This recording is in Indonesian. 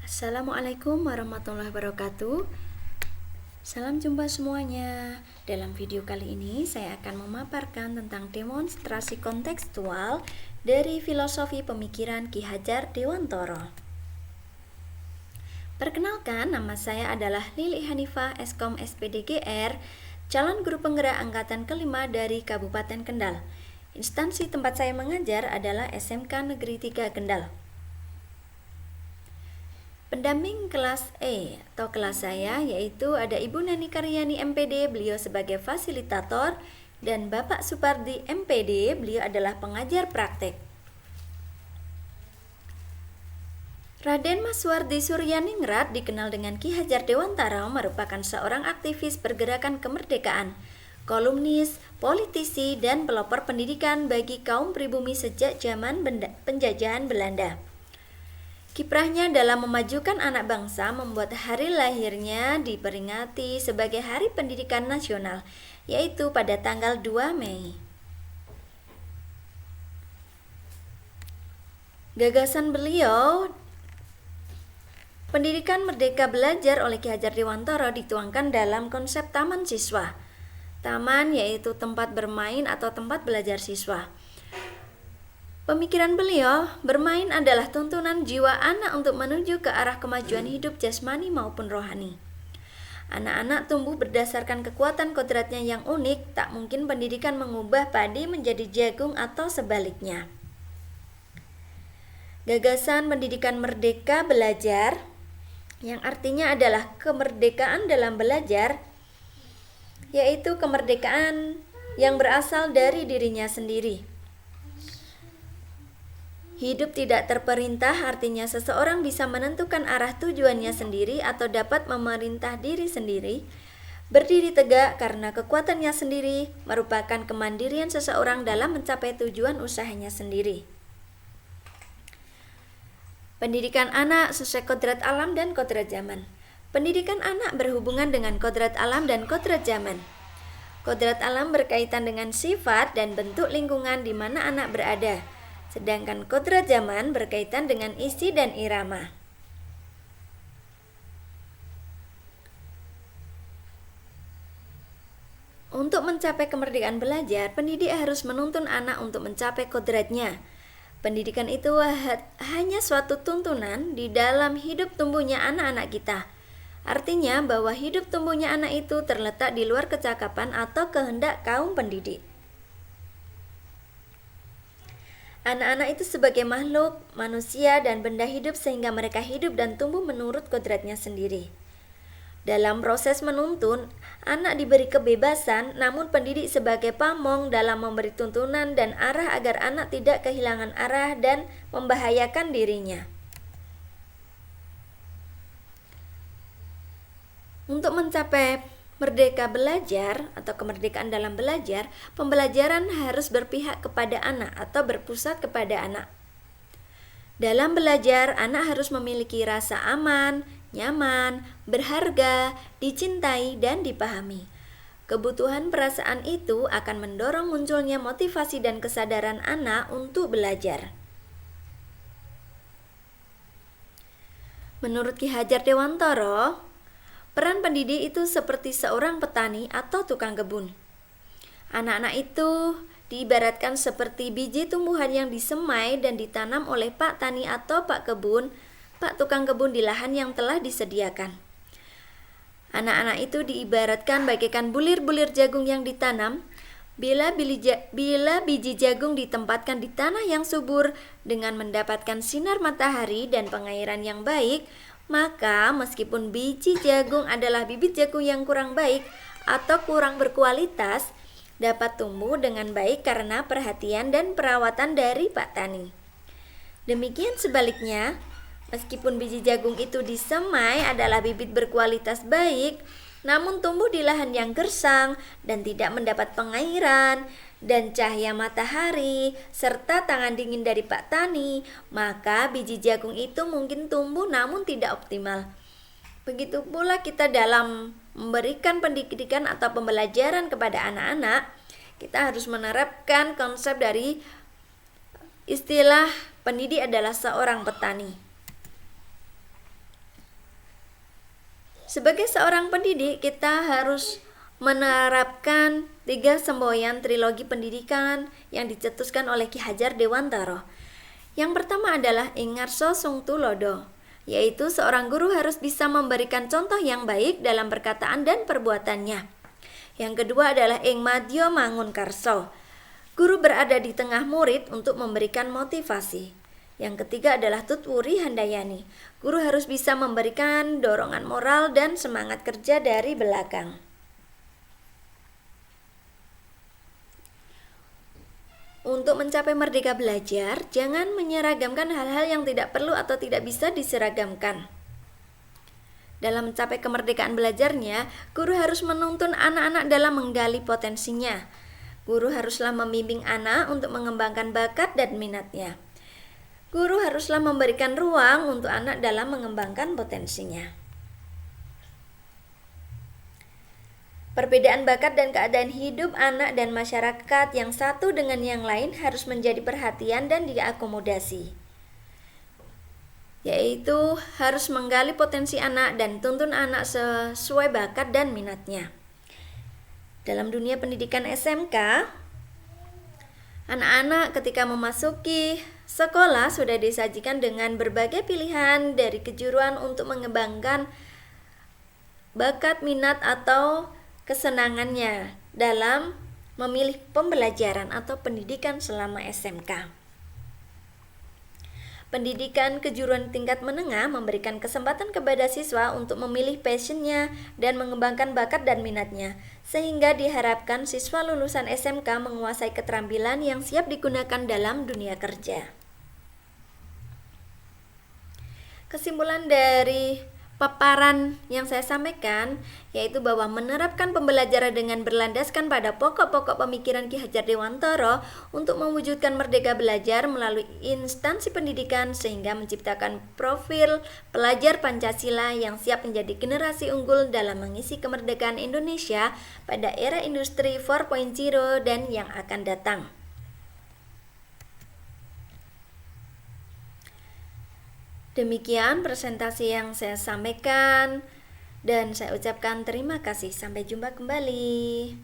Assalamualaikum warahmatullahi wabarakatuh. Salam jumpa semuanya. Dalam video kali ini saya akan memaparkan tentang demonstrasi kontekstual dari filosofi pemikiran Ki Hajar Dewantara. Perkenalkan, nama saya adalah Lili Hanifah, Eskom SPDGR, calon guru penggerak angkatan kelima dari Kabupaten Kendal. Instansi tempat saya mengajar adalah SMK Negeri 3 Kendal. Pendamping kelas E atau kelas saya yaitu ada Ibu Nani Karyani MPD, beliau sebagai fasilitator, dan Bapak Supardi MPD, beliau adalah pengajar praktek. Raden Maswardi Suryaningrat dikenal dengan Ki Hajar Dewantara, merupakan seorang aktivis pergerakan kemerdekaan, kolumnis, politisi, dan pelopor pendidikan bagi kaum pribumi sejak zaman penjajahan Belanda. Kiprahnya dalam memajukan anak bangsa membuat hari lahirnya diperingati sebagai Hari Pendidikan Nasional, yaitu pada tanggal 2 Mei. Gagasan beliau, pendidikan merdeka belajar oleh Ki Hajar Dewantara, dituangkan dalam konsep taman siswa. Taman yaitu tempat bermain atau tempat belajar siswa. Pemikiran beliau, bermain adalah tuntunan jiwa anak untuk menuju ke arah kemajuan hidup jasmani maupun rohani. Anak-anak tumbuh berdasarkan kekuatan kodratnya yang unik, tak mungkin pendidikan mengubah padi menjadi jagung atau sebaliknya. Gagasan pendidikan merdeka belajar, yang artinya adalah kemerdekaan dalam belajar, yaitu kemerdekaan yang berasal dari dirinya sendiri. Hidup tidak terperintah artinya seseorang bisa menentukan arah tujuannya sendiri atau dapat memerintah diri sendiri. Berdiri tegak karena kekuatannya sendiri merupakan kemandirian seseorang dalam mencapai tujuan usahanya sendiri. Pendidikan anak sesuai kodrat alam dan kodrat zaman. Pendidikan anak berhubungan dengan kodrat alam dan kodrat zaman. Kodrat alam berkaitan dengan sifat dan bentuk lingkungan di mana anak berada. Sedangkan kodrat zaman berkaitan dengan isi dan irama. Untuk mencapai kemerdekaan belajar, pendidik harus menuntun anak untuk mencapai kodratnya. Pendidikan itu hanya suatu tuntunan di dalam hidup tumbuhnya anak-anak kita. Artinya bahwa hidup tumbuhnya anak itu terletak di luar kecakapan atau kehendak kaum pendidik. Anak-anak itu sebagai makhluk, manusia, dan benda hidup sehingga mereka hidup dan tumbuh menurut kodratnya sendiri. Dalam proses menuntun, anak diberi kebebasan, namun pendidik sebagai pamong dalam memberi tuntunan dan arah agar anak tidak kehilangan arah dan membahayakan dirinya. Untuk mencapai merdeka belajar atau kemerdekaan dalam belajar, pembelajaran harus berpihak kepada anak atau berpusat kepada anak. Dalam belajar, anak harus memiliki rasa aman, nyaman, berharga, dicintai, dan dipahami. Kebutuhan perasaan itu akan mendorong munculnya motivasi dan kesadaran anak untuk belajar. Menurut Ki Hajar Dewantara, peran pendidik itu seperti seorang petani atau tukang kebun. Anak-anak itu diibaratkan seperti biji tumbuhan yang disemai dan ditanam oleh Pak Tani atau Pak Kebun, Pak Tukang Kebun di lahan yang telah disediakan. Anak-anak itu diibaratkan bagaikan bulir-bulir jagung yang ditanam. Bila biji jagung ditempatkan di tanah yang subur dengan mendapatkan sinar matahari dan pengairan yang baik, maka meskipun biji jagung adalah bibit jagung yang kurang baik atau kurang berkualitas, dapat tumbuh dengan baik karena perhatian dan perawatan dari Pak Tani. Demikian sebaliknya, meskipun biji jagung itu disemai adalah bibit berkualitas baik, namun tumbuh di lahan yang gersang dan tidak mendapat pengairan dan cahaya matahari serta tangan dingin dari Pak Tani, maka biji jagung itu mungkin tumbuh namun tidak optimal. Begitu pula kita dalam memberikan pendidikan atau pembelajaran kepada anak-anak, kita harus menerapkan konsep dari istilah pendidik adalah seorang petani. Sebagai seorang pendidik, kita harus menerapkan 3 semboyan trilogi pendidikan yang dicetuskan oleh Ki Hajar Dewantara. Yang pertama adalah ing ngarsa sung tulodo, yaitu seorang guru harus bisa memberikan contoh yang baik dalam perkataan dan perbuatannya. Yang kedua adalah ing madya mangun karso, guru berada di tengah murid untuk memberikan motivasi. Yang ketiga adalah tutwuri handayani, guru harus bisa memberikan dorongan moral dan semangat kerja dari belakang. Untuk mencapai merdeka belajar, jangan menyeragamkan hal-hal yang tidak perlu atau tidak bisa diseragamkan. Dalam mencapai kemerdekaan belajarnya, guru harus menuntun anak-anak dalam menggali potensinya. Guru haruslah membimbing anak untuk mengembangkan bakat dan minatnya. Guru haruslah memberikan ruang untuk anak dalam mengembangkan potensinya. Perbedaan bakat dan keadaan hidup anak dan masyarakat yang satu dengan yang lain harus menjadi perhatian dan diakomodasi. Yaitu harus menggali potensi anak dan tuntun anak sesuai bakat dan minatnya. Dalam dunia pendidikan SMK, anak-anak ketika memasuki sekolah sudah disajikan dengan berbagai pilihan dari kejuruan untuk mengembangkan bakat, minat, atau kesenangannya dalam memilih pembelajaran atau pendidikan selama SMK. Pendidikan kejuruan tingkat menengah memberikan kesempatan kepada siswa untuk memilih passionnya dan mengembangkan bakat dan minatnya, sehingga diharapkan siswa lulusan SMK menguasai keterampilan yang siap digunakan dalam dunia kerja. Kesimpulan dari paparan yang saya sampaikan yaitu bahwa menerapkan pembelajaran dengan berlandaskan pada pokok-pokok pemikiran Ki Hajar Dewantara untuk mewujudkan merdeka belajar melalui instansi pendidikan sehingga menciptakan profil pelajar Pancasila yang siap menjadi generasi unggul dalam mengisi kemerdekaan Indonesia pada era industri 4.0 dan yang akan datang. Demikian presentasi yang saya sampaikan dan saya ucapkan terima kasih. Sampai jumpa kembali.